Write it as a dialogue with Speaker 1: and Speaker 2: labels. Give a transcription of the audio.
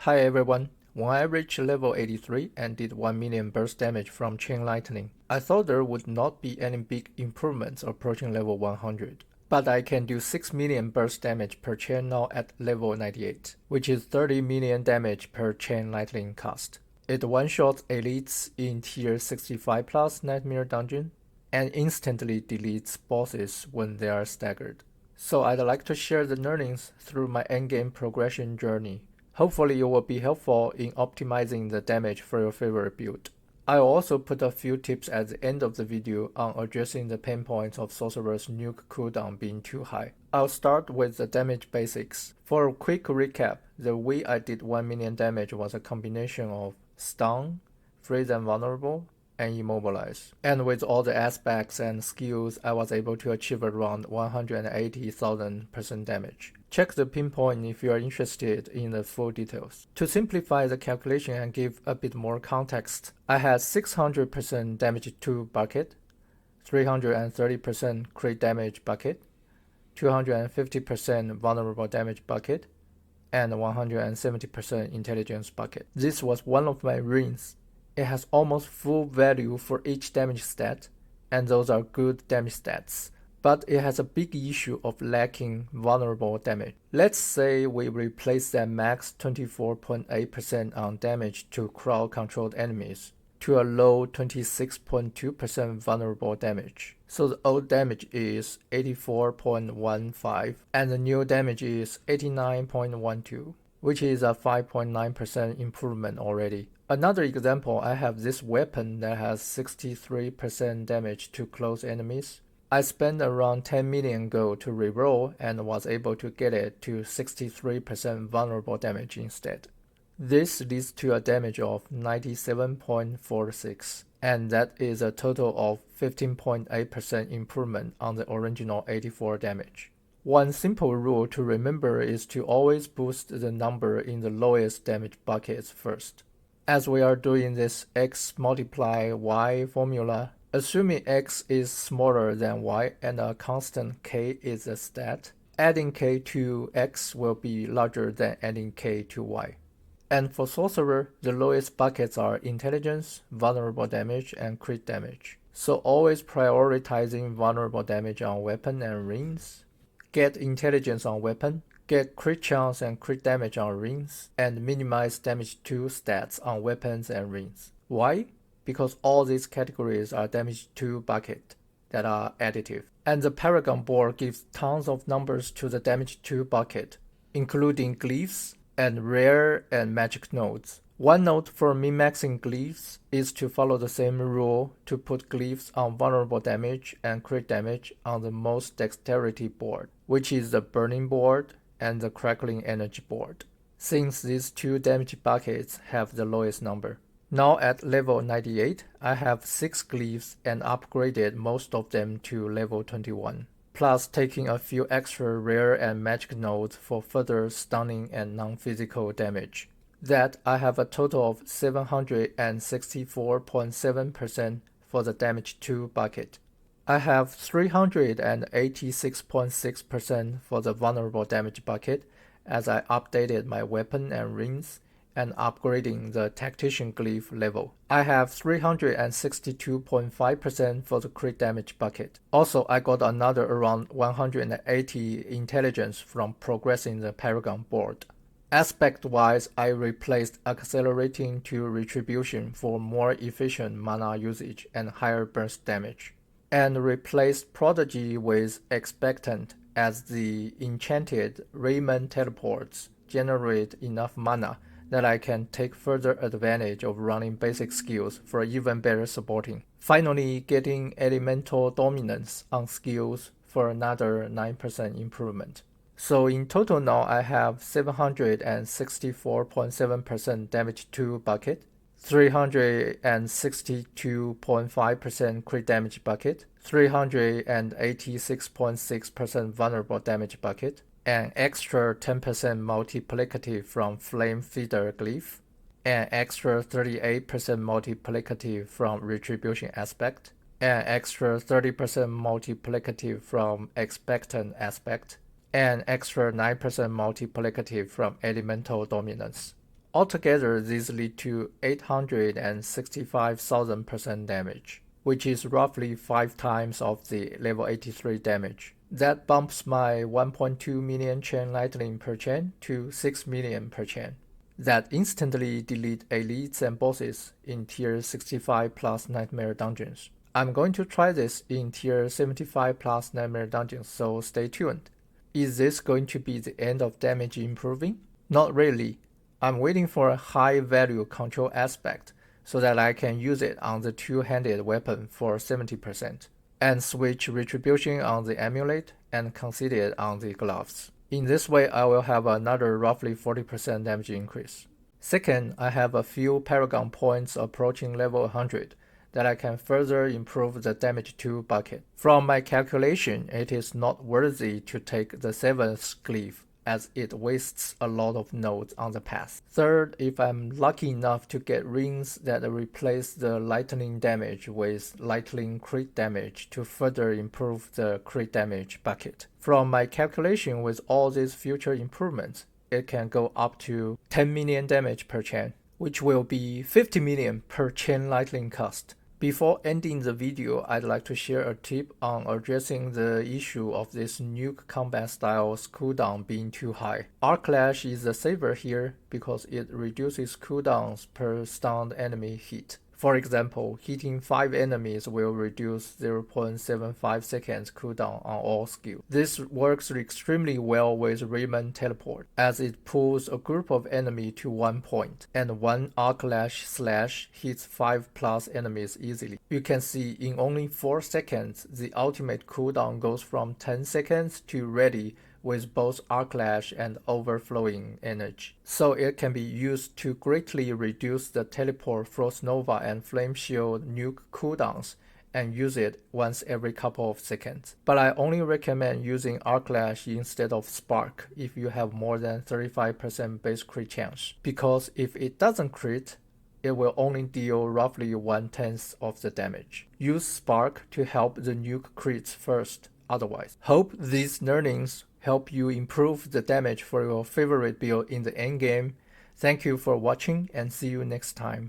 Speaker 1: Hi everyone. When I reached level 83 and did 1 million burst damage from Chain Lightning, I thought there would not be any big improvements approaching level 100. But I can do 6 million burst damage per chain now at level 98, which is 30 million damage per Chain Lightning cast. It one-shots elites in tier 65 plus Nightmare Dungeon, and instantly deletes bosses when they are staggered. So I'd like to share the learnings through my endgame progression journey. Hopefully it will be helpful in optimizing the damage for your favorite build. I'll also put a few tips at the end of the video on addressing the pain points of Sorcerer's Nuke cooldown being too high. I'll start with the damage basics. For a quick recap, the way I did 1 million damage was a combination of stun, freeze and vulnerable, and immobilize. And with all the aspects and skills, I was able to achieve around 180,000% damage. Check the pinpoint if you are interested in the full details. To simplify the calculation and give a bit more context, I had 600% damage to bucket, 330% crit damage bucket, 250% vulnerable damage bucket, and 170% intelligence bucket. This was one of my rings. It has almost full value for each damage stat, and those are good damage stats. But it has a big issue of lacking vulnerable damage. Let's say we replace that max 24.8% on damage to crowd-controlled enemies to a low 26.2% vulnerable damage. So the old damage is 84.15 and the new damage is 89.12, which is a 5.9% improvement already. Another example, I have this weapon that has 63% damage to close enemies. I spent around 10 million gold to reroll and was able to get it to 63% vulnerable damage instead. This leads to a damage of 97.46, and that is a total of 15.8% improvement on the original 84 damage. One simple rule to remember is to always boost the number in the lowest damage buckets first. As we are doing this x multiply y formula, assuming x is smaller than y and a constant k is a stat, adding k to x will be larger than adding k to y. And for Sorcerer, the lowest buckets are intelligence, vulnerable damage, and crit damage. So always prioritizing vulnerable damage on weapon and rings, get intelligence on weapon, get crit chance and crit damage on rings, and minimize damage to stats on weapons and rings. Why? Because all these categories are damage to bucket that are additive. And the Paragon board gives tons of numbers to the damage to bucket, including glyphs and rare and magic nodes. One note for min-maxing glyphs is to follow the same rule to put glyphs on vulnerable damage and crit damage on the most dexterity board, which is the burning board and the crackling energy board, since these two damage buckets have the lowest number. Now at level 98, I have 6 glyphs and upgraded most of them to level 21, plus taking a few extra rare and magic nodes for further stunning and non-physical damage. That I have a total of 764.7% for the damage to bucket. I have 386.6% for the vulnerable damage bucket as I updated my weapon and rings and upgrading the tactician glyph level. I have 362.5% for the crit damage bucket. Also, I got another around 180 intelligence from progressing the Paragon board. Aspect-wise, I replaced accelerating to retribution for more efficient mana usage and higher burst damage, and replaced Prodigy with Expectant as the enchanted Rayman teleports generate enough mana that I can take further advantage of running basic skills for even better supporting. Finally, getting Elemental Dominance on skills for another 9% improvement. So in total now I have 764.7% damage to bucket, 362.5% crit damage bucket, 386.6% vulnerable damage bucket, an extra 10% multiplicative from Flame Feeder Glyph, an extra 38% multiplicative from Retribution Aspect, an extra 30% multiplicative from Expectant Aspect, and extra 9% multiplicative from Elemental Dominance. Altogether, these lead to 865,000% damage, which is roughly 5 times of the level 83 damage. That bumps my 1.2 million chain lightning per chain to 6 million per chain. That instantly delete elites and bosses in tier 65 plus nightmare dungeons. I'm going to try this in tier 75 plus nightmare dungeons, so stay tuned. Is this going to be the end of damage improving? Not really. I'm waiting for a high value control aspect so that I can use it on the two-handed weapon for 70% and switch retribution on the amulet and conceded on the gloves. In this way, I will have another roughly 40% damage increase. Second, I have a few paragon points approaching level 100 that I can further improve the damage 2 bucket. From my calculation, it is not worthy to take the 7th glyph, as it wastes a lot of nodes on the path. Third, if I'm lucky enough to get rings that replace the lightning damage with lightning crit damage to further improve the crit damage bucket. From my calculation with all these future improvements, it can go up to 10 million damage per chain, which will be 50 million per chain lightning cost. Before ending the video, I'd like to share a tip on addressing the issue of this Nuke combat style's cooldown being too high. Arc Lash is the saver here because it reduces cooldowns per stunned enemy hit. For example, hitting 5 enemies will reduce 0.75 seconds cooldown on all skills. This works extremely well with Raymond Teleport, as it pulls a group of enemies to one point, and one Arc Lash slash hits 5 plus enemies easily. You can see in only 4 seconds, the ultimate cooldown goes from 10 seconds to ready with both Arc Lash and overflowing energy. So it can be used to greatly reduce the Teleport, Frost Nova, and Flame Shield Nuke cooldowns and use it once every couple of seconds. But I only recommend using Arc Lash instead of Spark if you have more than 35% base crit chance, because if it doesn't crit, it will only deal roughly 1/10 of the damage. Use Spark to help the Nuke crits first otherwise. Hope these learnings help you improve the damage for your favorite build in the endgame. Thank you for watching and see you next time.